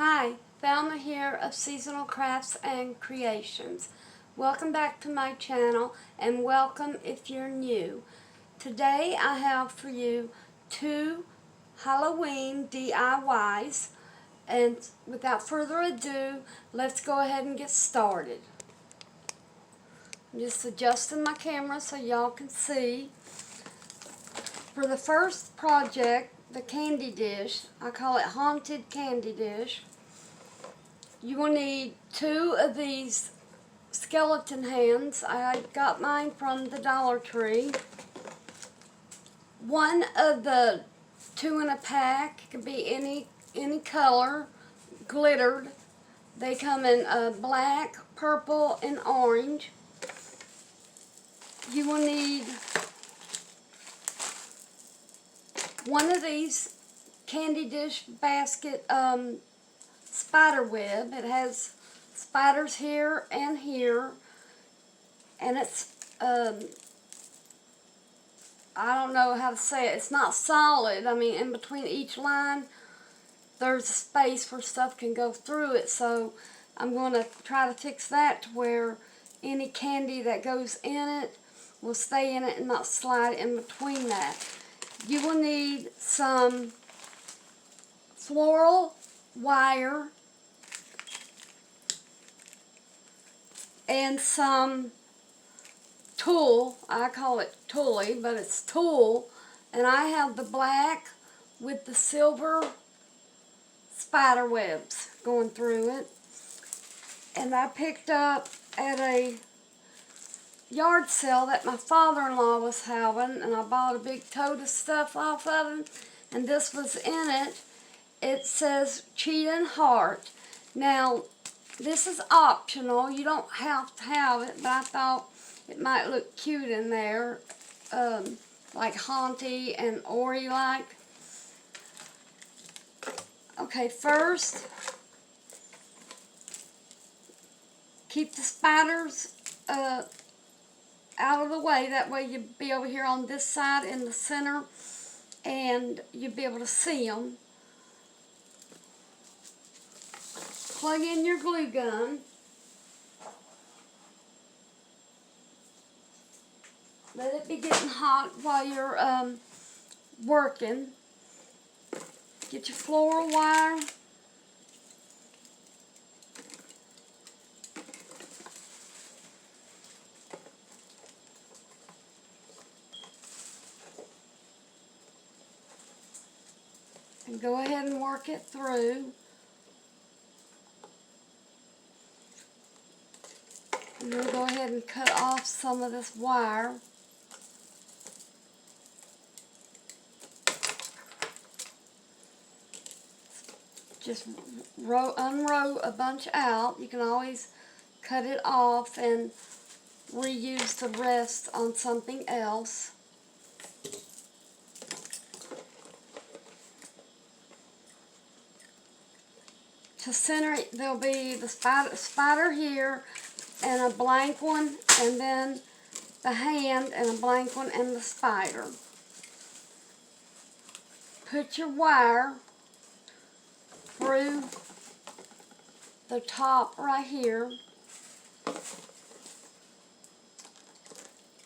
Hi, Velma here of Seasonal Crafts and Creations. Welcome back to my channel and welcome if you're new. Today I have for you two Halloween DIYs, and without further ado, let's go ahead and get started. I'm just adjusting my camera so y'all can see. For the first project, the candy dish, I call it Haunted Candy Dish, you will need two of these skeleton hands. I got mine from the Dollar Tree. One of the two in a pack, could be any color, glittered. They come in black, purple, and orange. You will need one of these candy dish basket spider web. It has spiders here and here, and it's I don't know how to say it. It's not solid. I mean, in between each line there's a space where stuff can go through it, so I'm going to try to fix that to where any candy that goes in it will stay in it and not slide in between that. You will need some floral wire and some tulle. I call it tulle, but it's tulle, and I have the black with the silver spider webs going through it, and I picked up at a yard sale that my father-in-law was having, and I bought a big tote of stuff off of him, and this was in it. It says Cheetah Heart. Now, this is optional. You don't have to have it, but I thought it might look cute in there, like haunty and Ori-like. Okay, first, keep the spiders out of the way. That way you'll be over here on this side in the center, and you'll be able to see them. Plug in your glue gun. Let it be getting hot while you're working. Get your floral wire. And go ahead and work it through. And then go ahead and cut off some of this wire. Just unrow a bunch out. You can always cut it off and reuse the rest on something else. To center it, there'll be the spider here and a blank one, and then the hand and a blank one and the spider. Put your wire through the top right here.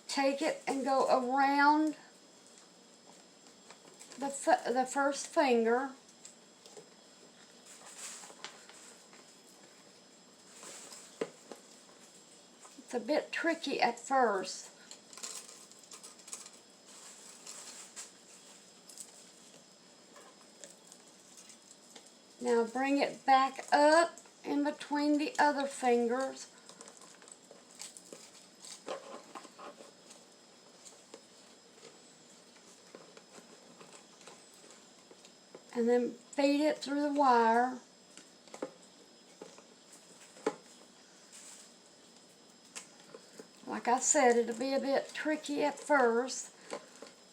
Take it and go around the first finger. It's a bit tricky at first. Now bring it back up in between the other fingers. And then feed it through the wire. Like I said, it'll be a bit tricky at first.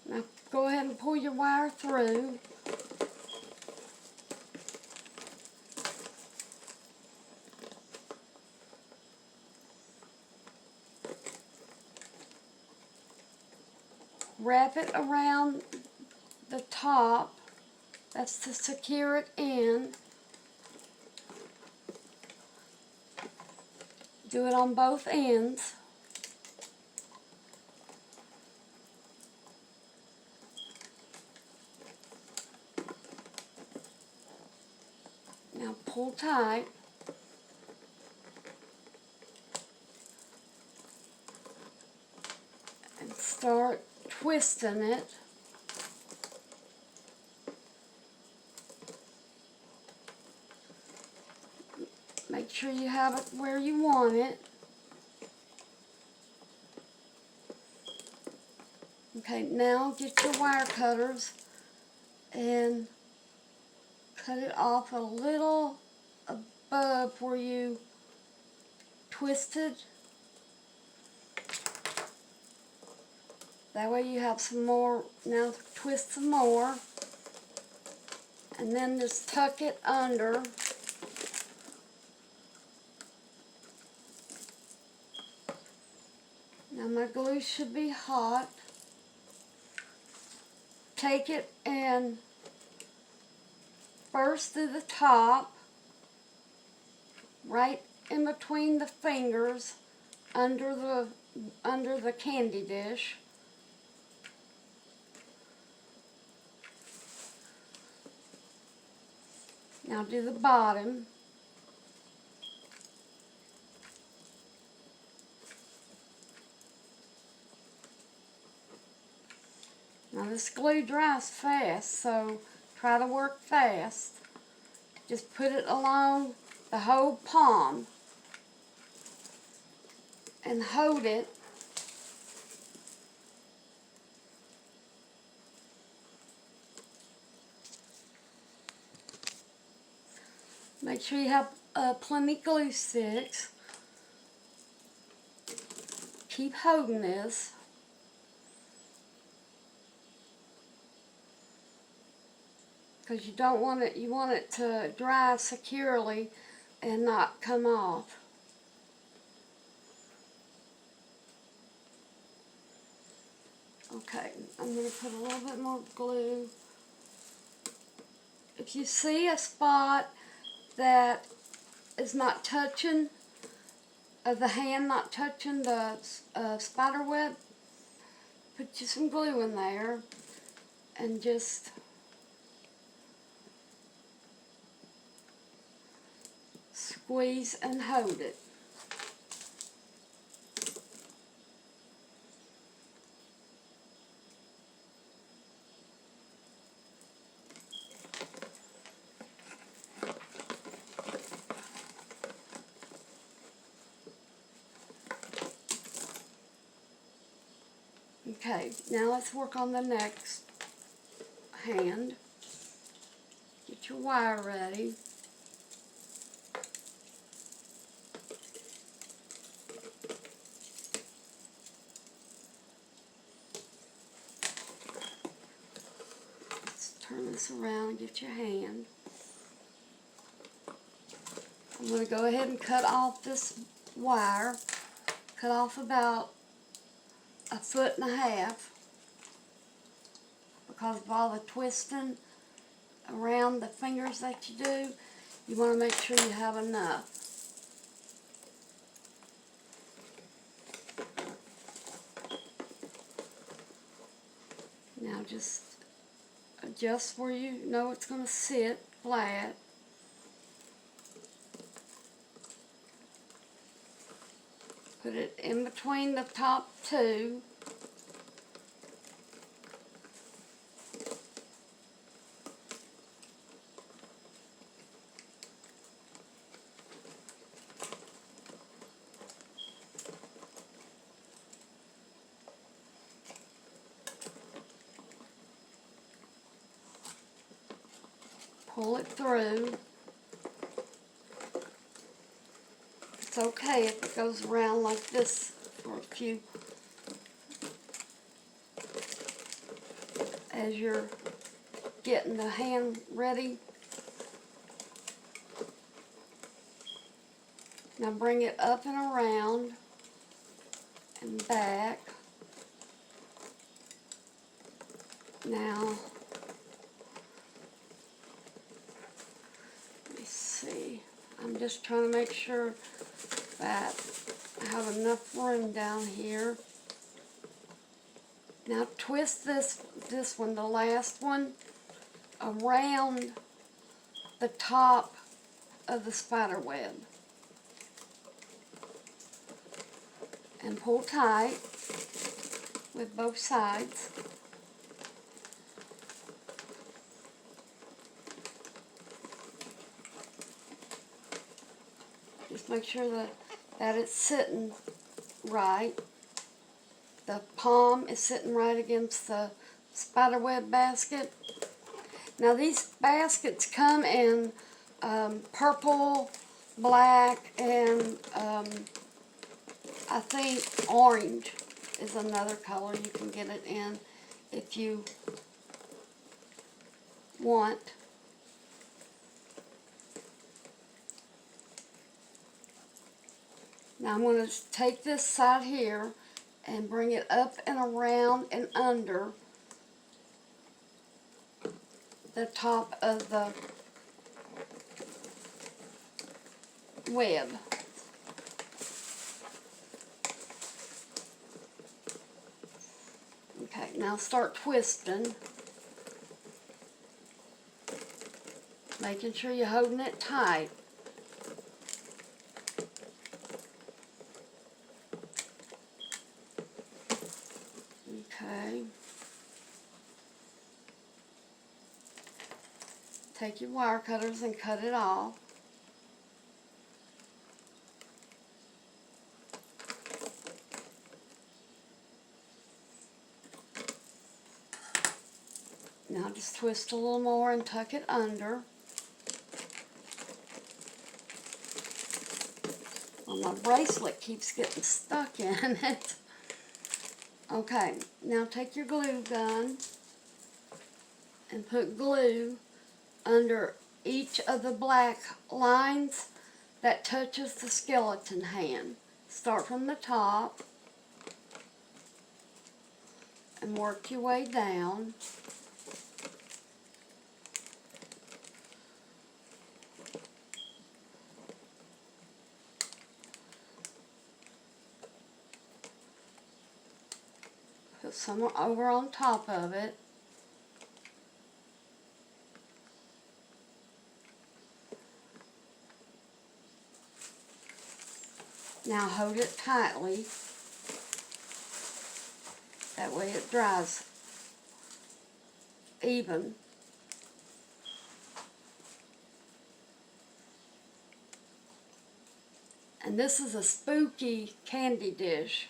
Now go ahead and pull your wire through. Wrap it around the top. That's to secure it in. Do it on both ends. Now pull tight. And start twisting it. Make sure you have it where you want it. Okay, now get your wire cutters and cut it off a little above where you twisted. That way you have some more. Now twist some more. And then just tuck it under. Now my glue should be hot. Take it and first through the top, right in between the fingers, under the candy dish. Now do the bottom. Now this glue dries fast, so try to work fast. Just put it along the whole palm and hold it. Make sure you have plenty glue sticks. Keep holding this. Because you don't want it, you want it to dry securely and not come off. Okay, I'm going to put a little bit more glue. If you see a spot that is not touching, the hand not touching the spider web, put you some glue in there and just squeeze and hold it. Okay, now let's work on the next hand. Get your wire ready. Let's turn this around and get your hand. I'm going to go ahead and cut off this wire. Cut off about 1.5 feet because of all the twisting around the fingers that you do. You want to make sure you have enough. Now just adjust where you know it's going to sit flat. Put it in between the top two. Pull it through. It's okay if it goes around like this for a few as you're getting the hand ready. Now bring it up and around and back. Now, let me see. I'm just trying to make sure that I have enough room down here. Now twist this one, the last one, around the top of the spider web. And pull tight with both sides. Just make sure that it's sitting right. The palm is sitting right against the spiderweb basket. Now these baskets come in purple, black, and I think orange is another color you can get it in if you want. Now I'm going to take this side here and bring it up and around and under the top of the web. Okay, now start twisting, making sure you're holding it tight. Okay. Take your wire cutters and cut it off. Now just twist a little more and tuck it under. Well, my bracelet keeps getting stuck in it. Okay, now take your glue gun and put glue under each of the black lines that touches the skeleton hand. Start from the top and work your way down. Put some over on top of it. Now hold it tightly. That way it dries even. And this is a spooky candy dish.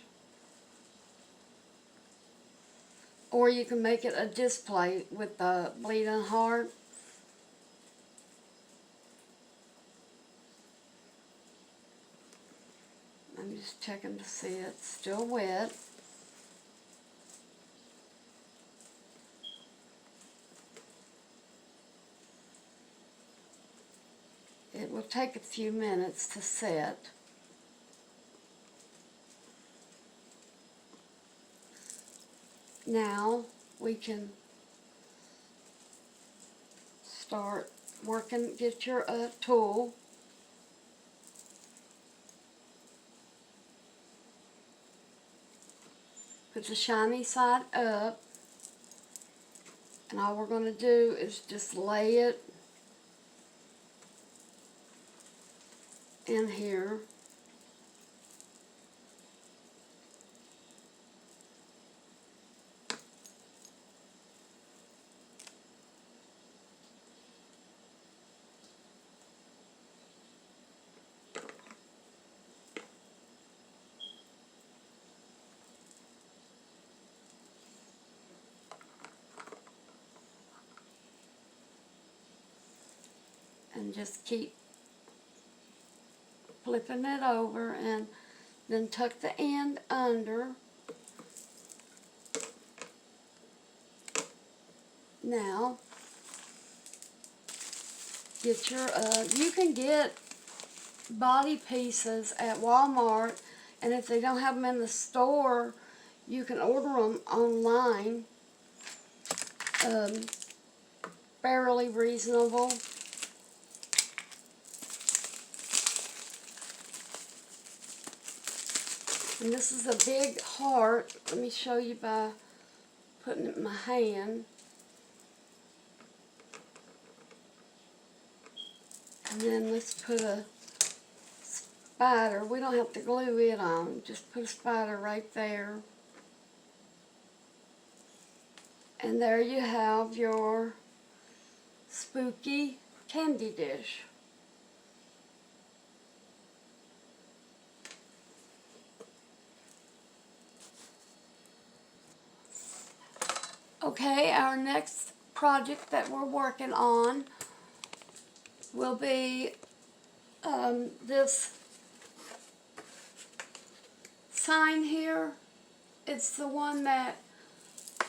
Or you can make it a display with the bleeding heart. I'm just checking to see it's still wet. It will take a few minutes to set. Now we can start working, get your tool. Put the shiny side up, and all we're going to do is just lay it in here. And just keep flipping it over, and then tuck the end under. Now, get your, you can get body pieces at Walmart, and if they don't have them in the store, you can order them online. Fairly reasonable. And this is a big heart. Let me show you by putting it in my hand. And then let's put a spider. We don't have to glue it on. Just put a spider right there. And there you have your spooky candy dish. Okay, our next project that we're working on will be this sign here. It's the one that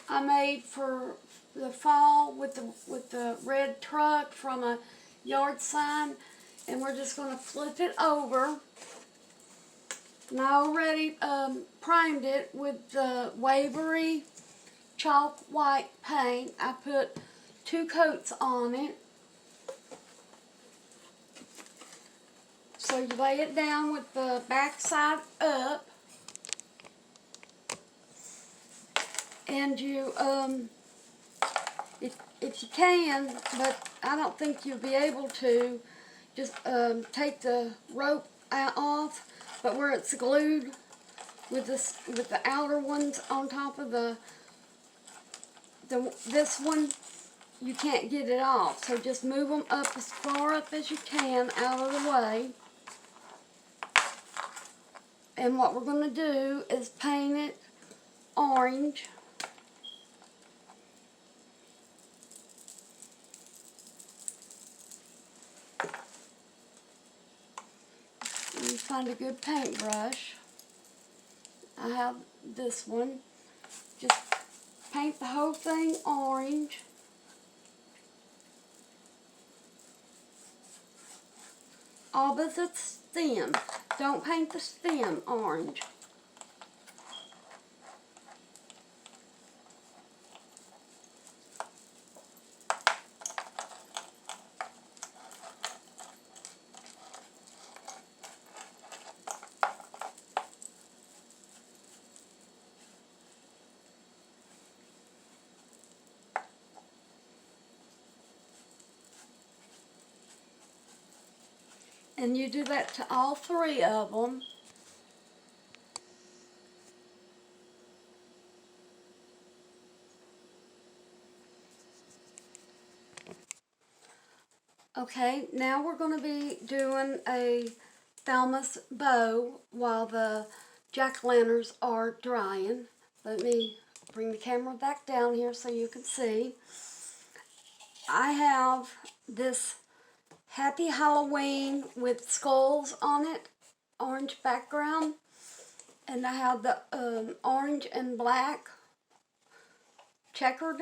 I made for the fall with the red truck from a yard sign, and we're just going to flip it over. And I already primed it with the Waverly chalk white paint. I put 2 coats on it. So you lay it down with the back side up, and you if you can, but I don't think you'll be able to, just take the rope off, but where it's glued with the outer ones on top of this one, you can't get it off. So just move them up as far up as you can out of the way. And what we're going to do is paint it orange. And you find a good paintbrush. I have this one. Just paint the whole thing orange. All but the stem. Don't paint the stem orange. And you do that to all 3 of them. Okay, now we're going to be doing a Thelma's bow while the jack-o'-lanterns are drying. Let me bring the camera back down here so you can see. I have this Happy Halloween with skulls on it, orange background, and I have the orange and black checkered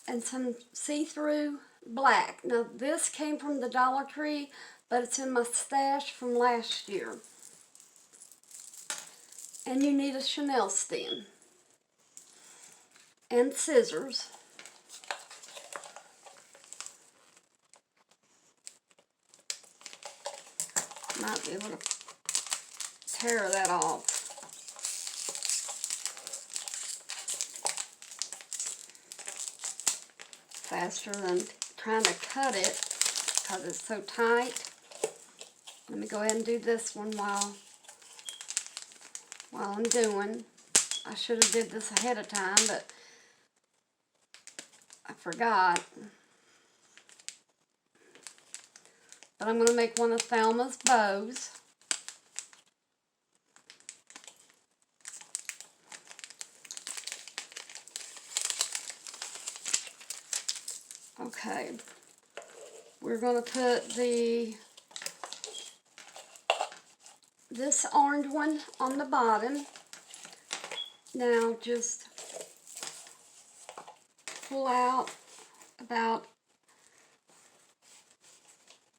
and some see-through black. Now this came from the Dollar Tree, but it's in my stash from last year. And you need a Chanel stem and scissors. Might be able to tear that off. Faster than trying to cut it because it's so tight. Let me go ahead and do this one while I'm doing. I should have did this ahead of time, but I forgot. But I'm going to make one of Thelma's bows. Okay. We're going to put this orange one on the bottom. Now just pull out about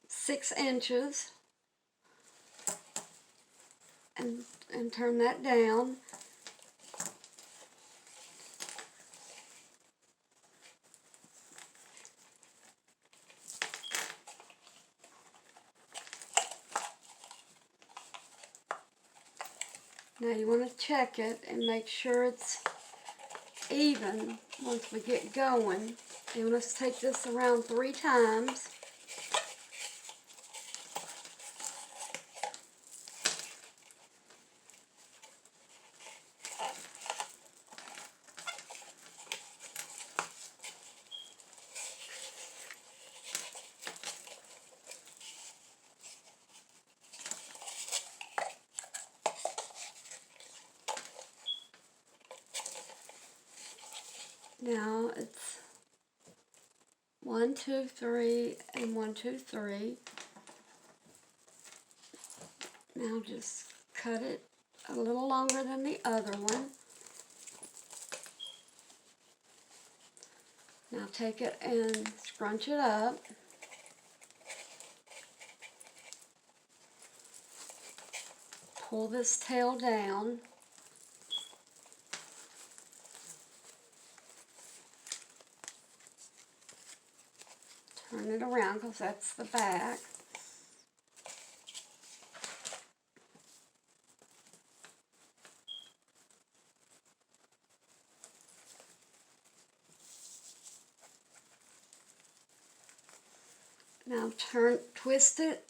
6 inches and turn that down. Now you want to check it and make sure it's even once we get going. You want to take this around 3 times. Now it's 1, 2, 3, and 1, 2, 3. Now just cut it a little longer than the other one. Now take it and scrunch it up. Pull this tail down. Turn it around because that's the back. Now twist it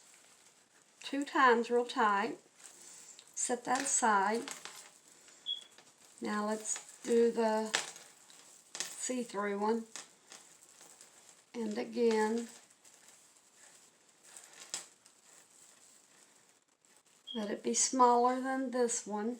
2 times real tight. Set that aside. Now let's do the see-through one. And again, let it be smaller than this one.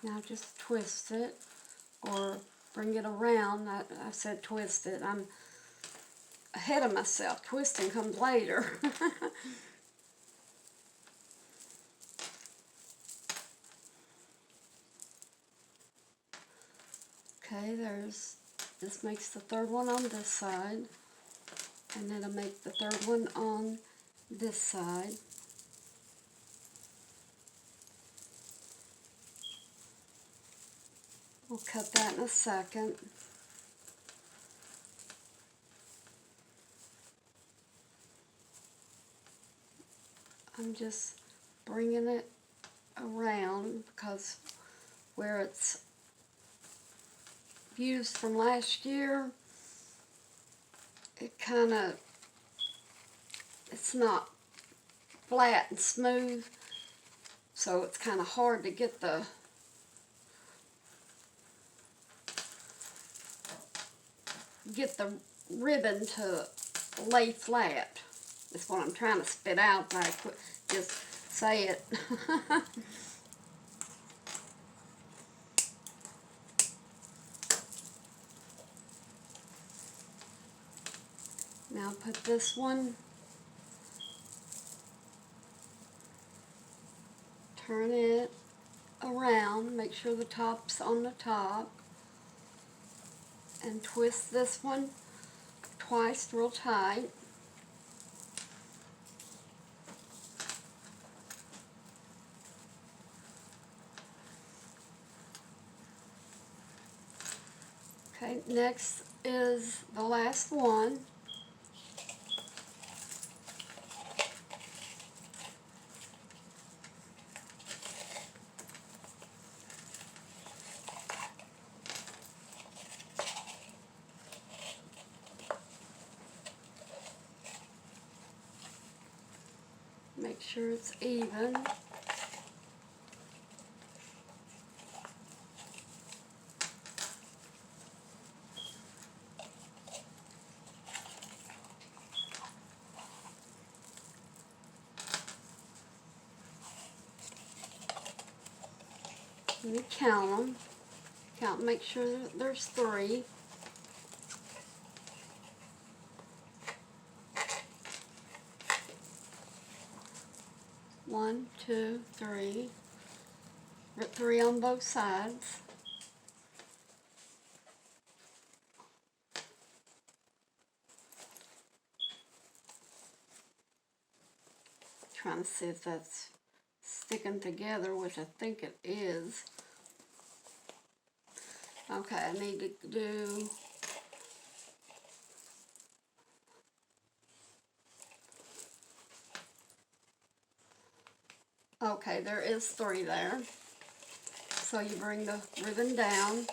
Now just twist it or bring it around. I said twist it. I'm ahead of myself. Twisting comes later. Okay, this makes the third one on this side, and then I'll make the third one on this side. We'll cut that in a second. I'm just bringing it around because where it's used from last year, it's not flat and smooth, so it's kind of hard to get the ribbon to lay flat. That's what I'm trying to spit out, but I could just say it. Now put this one, turn it around, make sure the top's on the top, and twist this one twice real tight. Okay, next is the last one. Make sure it's even. Let me count them. Make sure that there's 3. One, 2, 3. 3 on both sides. trying to see if that's sticking together, which I think it is. Okay, I need to do okay, there is 3 there. So you bring the ribbon down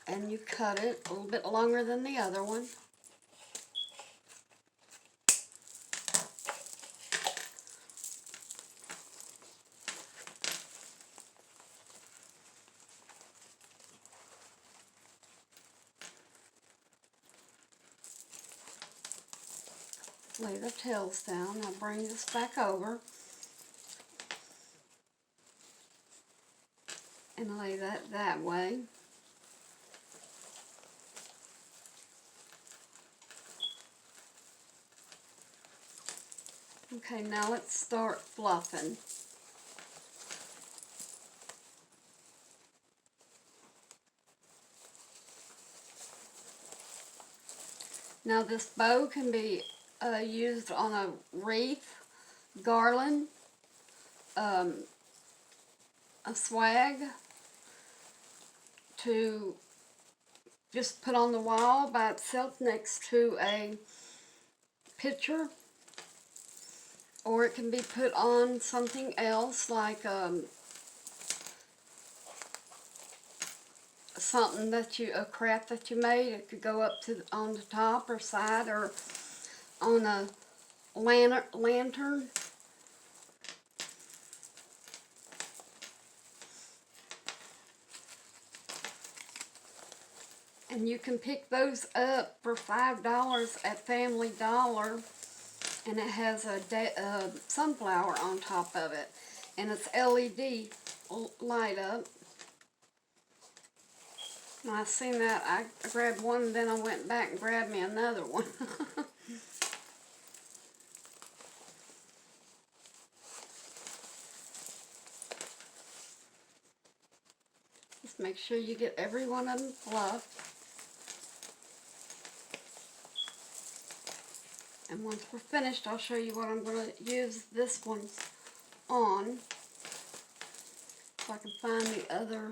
and you cut it a little bit longer than the other one. Lay the tails down. I'll bring this back over and lay that way. Okay, now let's start fluffing. Now this bow can be used on a wreath, garland, a swag to just put on the wall by itself next to a picture, or it can be put on something else like something that a craft that you made. It could go up to on the top or side or on a lantern. And you can pick those up for $5 at Family Dollar, and it has a sunflower on top of it, and it's LED light up. When I seen that, I grabbed one, and then I went back and grabbed me another one. Just make sure you get every one of them fluffed. And once we're finished, I'll show you what I'm going to use this one on. If I can find the other.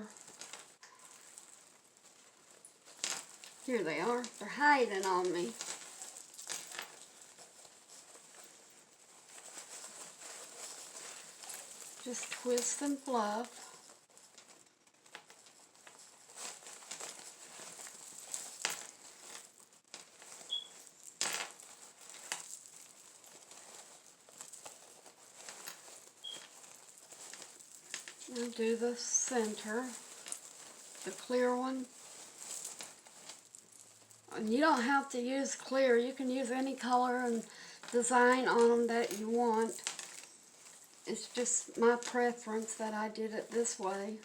Here they are. They're hiding on me. Just twist and fluff. Now do the center, the clear one. And you don't have to use clear. You can use any color and design on them that you want. It's just my preference that I did it this way.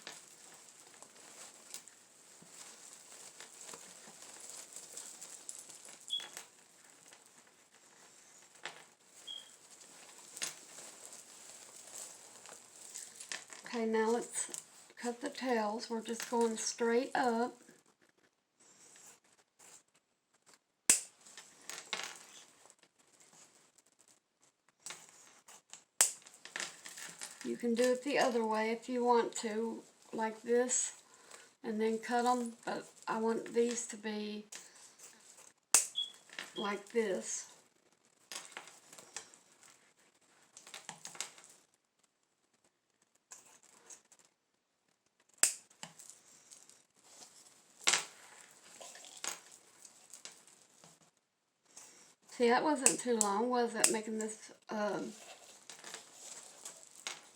Okay, now let's cut the tails. We're just going straight up. You can do it the other way if you want to, like this, and then cut them, but I want these to be like this. See, that wasn't too long, was it, making this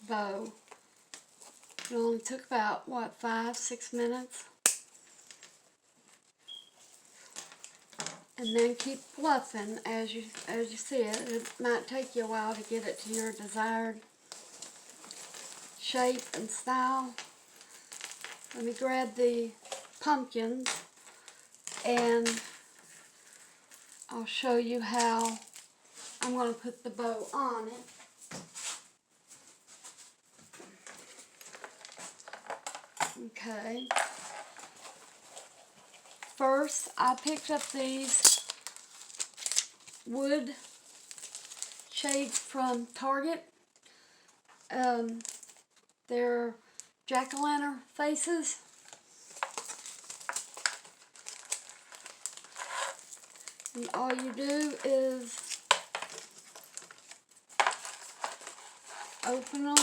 bow? It only took about, what, 5-6 minutes? And then keep fluffing as you see it. It might take you a while to get it to your desired shape and style. Let me grab the pumpkins and I'll show you how I'm going to put the bow on it. Okay. First, I picked up these wood shades from Target. They're jack-o'-lantern faces. And all you do is open them.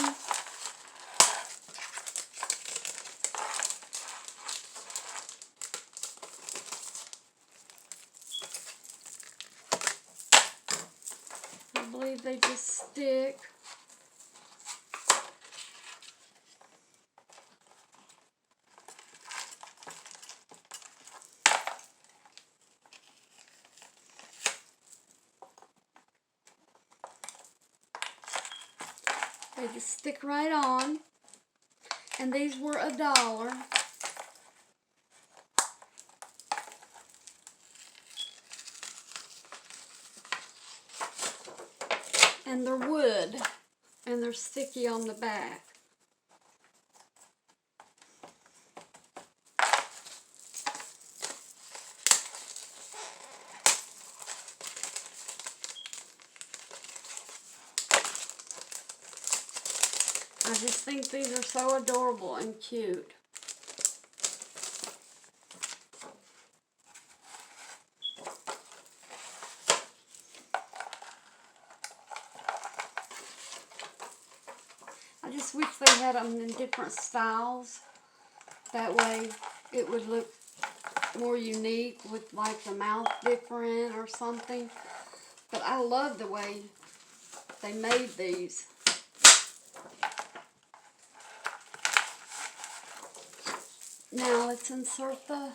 I believe they just stick. They just stick right on. And these were $1. And they're wood. And they're sticky on the back. I just think these are so adorable and cute. I just wish they had them in different styles. That way it would look more unique with like the mouth different or something. But I love the way they made these. Now let's insert the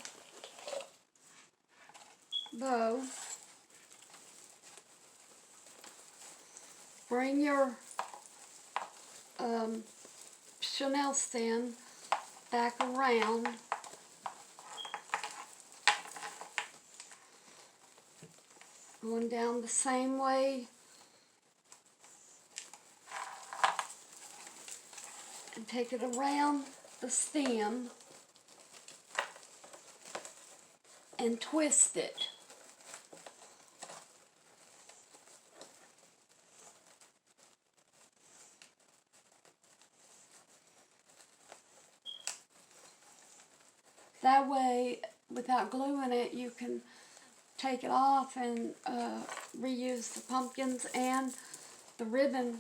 bow. Bring your Chanel stand back around. Going down the same way. And take it around the stem and twist it. That way, without gluing it, you can take it off and reuse the pumpkins and the ribbon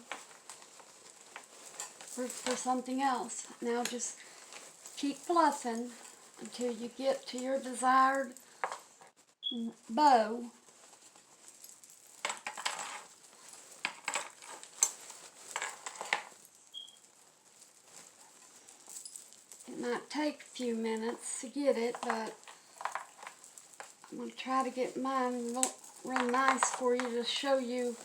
for something else. Now just keep fluffing until you get to your desired bow. It might take a few minutes to get it, but I'm going to try to get mine real nice for you to show you